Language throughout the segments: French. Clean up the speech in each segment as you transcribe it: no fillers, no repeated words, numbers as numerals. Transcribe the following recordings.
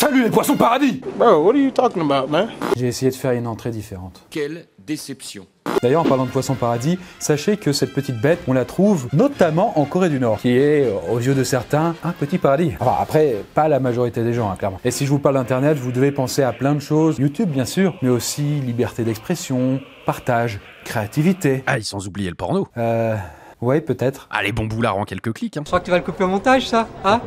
Salut les poissons paradis! Bro, what are you talking about, man? J'ai essayé de faire une entrée différente. Quelle déception. D'ailleurs, en parlant de poisson paradis, sachez que cette petite bête, on la trouve notamment en Corée du Nord, qui est, aux yeux de certains, un petit paradis. Enfin, après, pas la majorité des gens, clairement. Et si je vous parle d'Internet, vous devez penser à plein de choses. YouTube, bien sûr, mais aussi liberté d'expression, partage, créativité. Ah, et sans oublier le porno. Ouais, peut-être. Allez, bon boulard en quelques clics. Je crois que tu vas le couper au montage, ça, hein?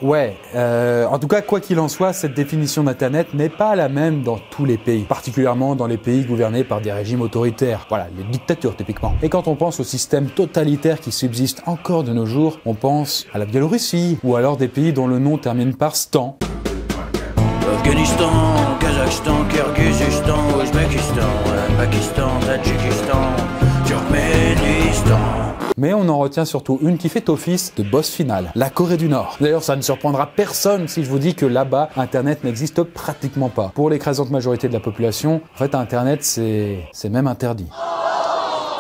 Ouais, en tout cas, quoi qu'il en soit, cette définition d'Internet n'est pas la même dans tous les pays, particulièrement dans les pays gouvernés par des régimes autoritaires. Voilà, les dictatures typiquement. Et quand on pense au système totalitaire qui subsiste encore de nos jours, on pense à la Biélorussie, ou alors des pays dont le nom termine par Stan. Afghanistan, Kazakhstan, Kyrgyzstan, Ouzbékistan, Pakistan, Tadjikistan, Turkménistan. Mais on en retient surtout une qui fait office de boss final, la Corée du Nord. D'ailleurs, ça ne surprendra personne si je vous dis que là-bas, Internet n'existe pratiquement pas. Pour l'écrasante majorité de la population, en fait, Internet, c'est même interdit.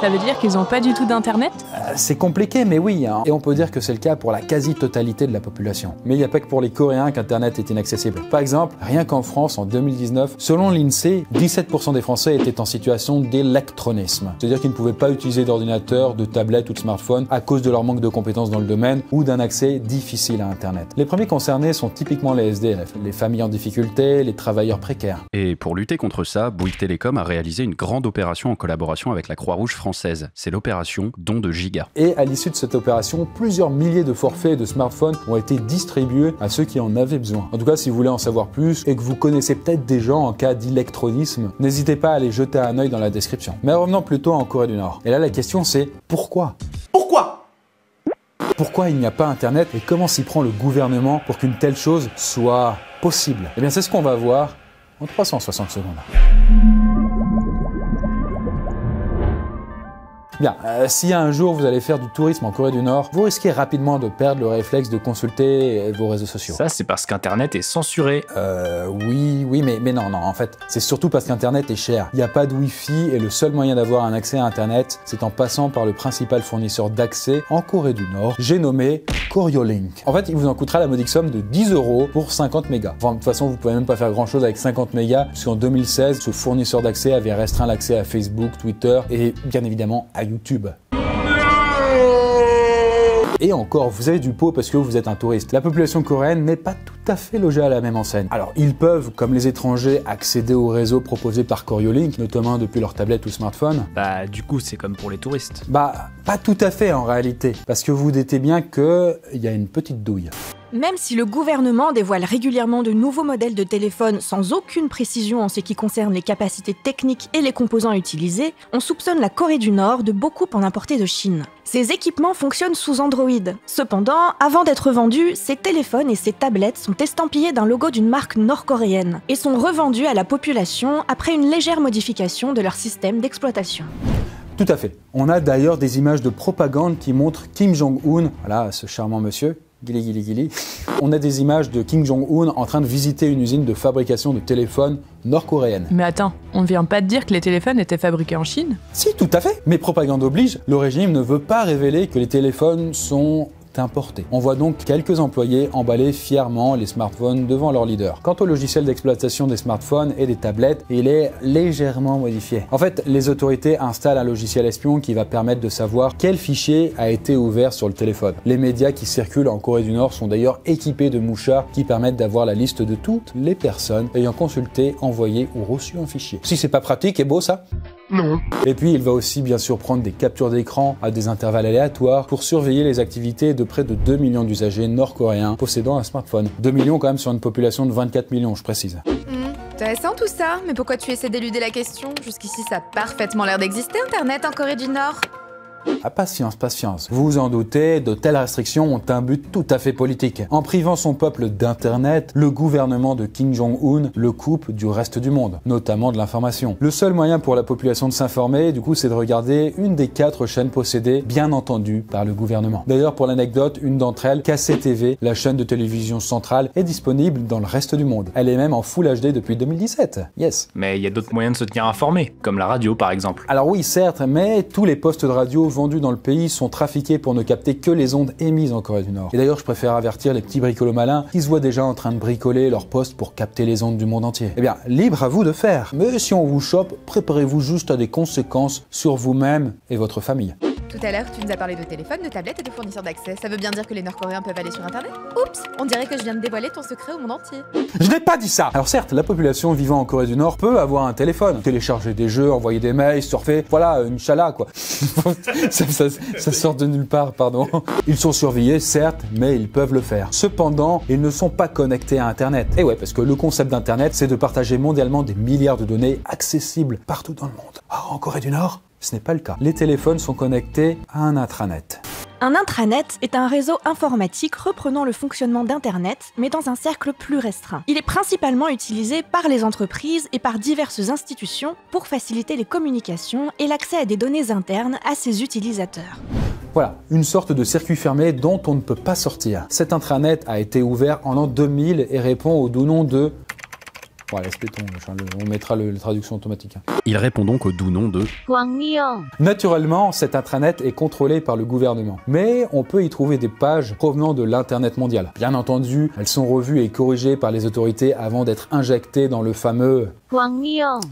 Ça veut dire qu'ils n'ont pas du tout d'internet? C'est compliqué, mais oui, hein. Et on peut dire que c'est le cas pour la quasi-totalité de la population. Mais il n'y a pas que pour les Coréens qu'Internet est inaccessible. Par exemple, rien qu'en France, en 2019, selon l'INSEE, 17% des Français étaient en situation d'électronisme. C'est-à-dire qu'ils ne pouvaient pas utiliser d'ordinateur, de tablette ou de smartphone à cause de leur manque de compétences dans le domaine ou d'un accès difficile à Internet. Les premiers concernés sont typiquement les SDF, les familles en difficulté, les travailleurs précaires. Et pour lutter contre ça, Bouygues Télécom a réalisé une grande opération en collaboration avec la Croix-Rouge française. C'est l'opération Don de Giga. Et à l'issue de cette opération, plusieurs milliers de forfaits de smartphones ont été distribués à ceux qui en avaient besoin. En tout cas, si vous voulez en savoir plus et que vous connaissez peut-être des gens en cas d'électronisme, n'hésitez pas à les jeter un œil dans la description. Mais revenons plutôt en Corée du Nord. Et là, la question c'est pourquoi? Pourquoi il n'y a pas Internet et comment s'y prend le gouvernement pour qu'une telle chose soit possible? Eh bien, c'est ce qu'on va voir en 360 secondes. Bien, si un jour vous allez faire du tourisme en Corée du Nord, vous risquez rapidement de perdre le réflexe de consulter vos réseaux sociaux. Ça, c'est parce qu'Internet est censuré. Oui, mais non, en fait, c'est surtout parce qu'Internet est cher. Il n'y a pas de Wi-Fi et le seul moyen d'avoir un accès à Internet, c'est en passant par le principal fournisseur d'accès en Corée du Nord, j'ai nommé Koryolink. En fait, il vous en coûtera la modique somme de 10 € pour 50 mégas. Enfin, de toute façon, vous pouvez même pas faire grand chose avec 50 mégas, puisqu'en 2016, ce fournisseur d'accès avait restreint l'accès à Facebook, Twitter et bien évidemment à YouTube. Et encore, vous avez du pot parce que vous êtes un touriste. La population coréenne n'est pas tout à fait logée à la même enseigne. Alors, ils peuvent, comme les étrangers, accéder au réseau proposé par Koryolink, notamment depuis leur tablette ou smartphone. Bah, du coup, c'est comme pour les touristes. Bah, pas tout à fait en réalité, parce que vous doutez bien qu'il y a une petite douille. Même si le gouvernement dévoile régulièrement de nouveaux modèles de téléphone sans aucune précision en ce qui concerne les capacités techniques et les composants utilisés, on soupçonne la Corée du Nord de beaucoup en importer de Chine. Ces équipements fonctionnent sous Android. Cependant, avant d'être vendus, ces téléphones et ces tablettes sont estampillés d'un logo d'une marque nord-coréenne et sont revendus à la population après une légère modification de leur système d'exploitation. Tout à fait. On a d'ailleurs des images de propagande qui montrent Kim Jong-un, voilà ce charmant monsieur, Gili. On a des images de Kim Jong-un en train de visiter une usine de fabrication de téléphones nord-coréenne. Mais attends, on ne vient pas de dire que les téléphones étaient fabriqués en Chine? Si, tout à fait. Mais propagande oblige, le régime ne veut pas révéler que les téléphones sont importés. On voit donc quelques employés emballer fièrement les smartphones devant leur leader. Quant au logiciel d'exploitation des smartphones et des tablettes, il est légèrement modifié. En fait, les autorités installent un logiciel espion qui va permettre de savoir quel fichier a été ouvert sur le téléphone. Les médias qui circulent en Corée du Nord sont d'ailleurs équipés de mouchards qui permettent d'avoir la liste de toutes les personnes ayant consulté, envoyé ou reçu un fichier. Si c'est pas pratique et beau ça? Non. Et puis il va aussi bien sûr prendre des captures d'écran à des intervalles aléatoires pour surveiller les activités de près de 2 millions d'usagers nord-coréens possédant un smartphone. 2 millions quand même sur une population de 24 millions, je précise. Intéressant tout ça, mais pourquoi tu essaies d'éluder la question? Jusqu'ici ça a parfaitement l'air d'exister Internet en Corée du Nord. Ah, patience. Vous vous en doutez, de telles restrictions ont un but tout à fait politique. En privant son peuple d'Internet, le gouvernement de Kim Jong-un le coupe du reste du monde, notamment de l'information. Le seul moyen pour la population de s'informer, du coup, c'est de regarder une des 4 chaînes possédées, bien entendu, par le gouvernement. D'ailleurs, pour l'anecdote, une d'entre elles, KCTV, la chaîne de télévision centrale, est disponible dans le reste du monde. Elle est même en Full HD depuis 2017. Yes. Mais il y a d'autres moyens de se tenir informé, comme la radio par exemple. Alors oui, certes, mais tous les postes de radio vendus dans le pays sont trafiqués pour ne capter que les ondes émises en Corée du Nord. Et d'ailleurs, je préfère avertir les petits bricolos malins qui se voient déjà en train de bricoler leur poste pour capter les ondes du monde entier. Eh bien, libre à vous de faire. Mais si on vous chope, préparez-vous juste à des conséquences sur vous-même et votre famille. Tout à l'heure, tu nous as parlé de téléphone, de tablette et de fournisseurs d'accès. Ça veut bien dire que les Nord-Coréens peuvent aller sur Internet? Oups, on dirait que je viens de dévoiler ton secret au monde entier. Je n'ai pas dit ça! Alors certes, la population vivant en Corée du Nord peut avoir un téléphone, télécharger des jeux, envoyer des mails, surfer, voilà, une chala quoi. ça sort de nulle part, pardon. Ils sont surveillés, certes, mais ils peuvent le faire. Cependant, ils ne sont pas connectés à Internet. Et ouais, parce que le concept d'Internet, c'est de partager mondialement des milliards de données accessibles partout dans le monde. Or, en Corée du Nord, ce n'est pas le cas. Les téléphones sont connectés à un intranet. Un intranet est un réseau informatique reprenant le fonctionnement d'Internet, mais dans un cercle plus restreint. Il est principalement utilisé par les entreprises et par diverses institutions pour faciliter les communications et l'accès à des données internes à ses utilisateurs. Voilà, une sorte de circuit fermé dont on ne peut pas sortir. Cet intranet a été ouvert en l'an 2000 et répond au doux nom de... Bon, laisse tomber, on mettra la traduction automatique. Il répond donc au doux nom de Gwangmyeong. Naturellement, cet intranet est contrôlé par le gouvernement. Mais on peut y trouver des pages provenant de l'Internet mondial. Bien entendu, elles sont revues et corrigées par les autorités avant d'être injectées dans le fameux... Gwangmyeong.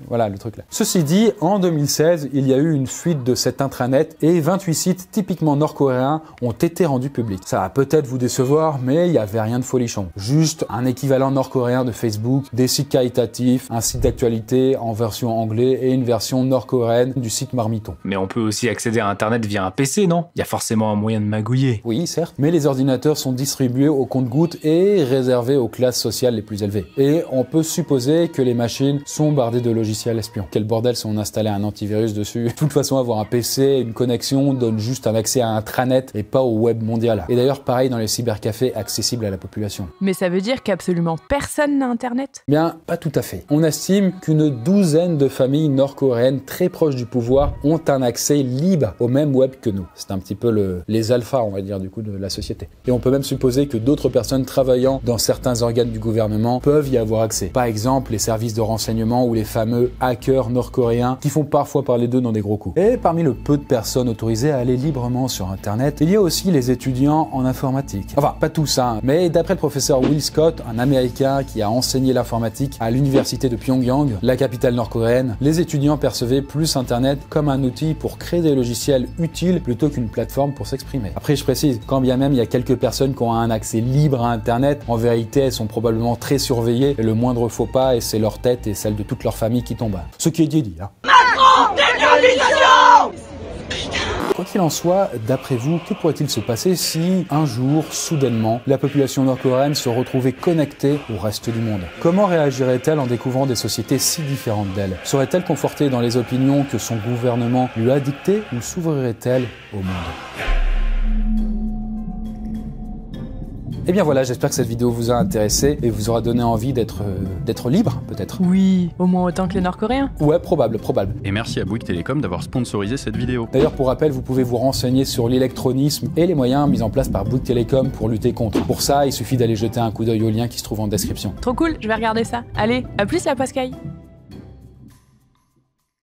Voilà le truc là. Ceci dit, en 2016, il y a eu une fuite de cet intranet et 28 sites typiquement nord-coréens ont été rendus publics. Ça va peut-être vous décevoir, mais il n'y avait rien de folichon. Juste un équivalent nord-coréen de Facebook, des sites caritatifs, un site d'actualité en version anglais et une version nord-coréenne du site Marmiton. Mais on peut aussi accéder à Internet via un PC, non? Il y a forcément un moyen de magouiller. Oui, certes, mais les ordinateurs sont distribués au compte-gouttes et réservés aux classes sociales les plus élevées. Et on peut supposer que les machines sont bardées de logiciels espions. Quel bordel si on installait un antivirus dessus. De toute façon, avoir un PC, une connexion donne juste un accès à un intranet et pas au web mondial. Et d'ailleurs, pareil dans les cybercafés accessibles à la population. Mais ça veut dire qu'absolument personne n'a Internet? Bien, pas tout à fait. On estime qu'une douzaine de familles nord-coréennes très proches du pouvoir ont un accès libre au même web que nous. C'est un petit peu les alphas, on va dire, du coup, de la société. Et on peut même supposer que d'autres personnes travaillant dans certains organes du gouvernement peuvent y avoir accès. Par exemple, les services de renseignement ou les fameux hackers nord-coréens qui font parfois parler d'eux dans des gros coups. Et parmi le peu de personnes autorisées à aller librement sur Internet, il y a aussi les étudiants en informatique. Enfin, pas tous, hein, mais d'après le professeur Will Scott, un Américain qui a enseigné l'informatique à l'université de Pyongyang, la capitale nord-coréenne, les étudiants percevaient plus Internet comme un outil pour créer des logiciels utiles plutôt qu'une plateforme pour s'exprimer. Après, je précise, quand bien même il y a quelques personnes qui ont un accès libre à Internet, en vérité, elles sont probablement très surveillées et le moindre faux pas, et c'est leur tête et celle de toute leur famille qui tombe. Ce qui est dit, hein. Quoi qu'il en soit, d'après vous, que pourrait-il se passer si, un jour, soudainement, la population nord-coréenne se retrouvait connectée au reste du monde? Comment réagirait-elle en découvrant des sociétés si différentes d'elle? Serait-elle confortée dans les opinions que son gouvernement lui a dictées ou s'ouvrirait-elle au monde? Et bien voilà, j'espère que cette vidéo vous a intéressé et vous aura donné envie d'être libre, peut-être. Oui, au moins autant que les Nord-Coréens. Ouais, probable. Et merci à Bouygues Télécom d'avoir sponsorisé cette vidéo. D'ailleurs, pour rappel, vous pouvez vous renseigner sur l'électronisme et les moyens mis en place par Bouygues Télécom pour lutter contre. Pour ça, il suffit d'aller jeter un coup d'œil au lien qui se trouve en description. Trop cool, je vais regarder ça. Allez, à plus la Pascaille.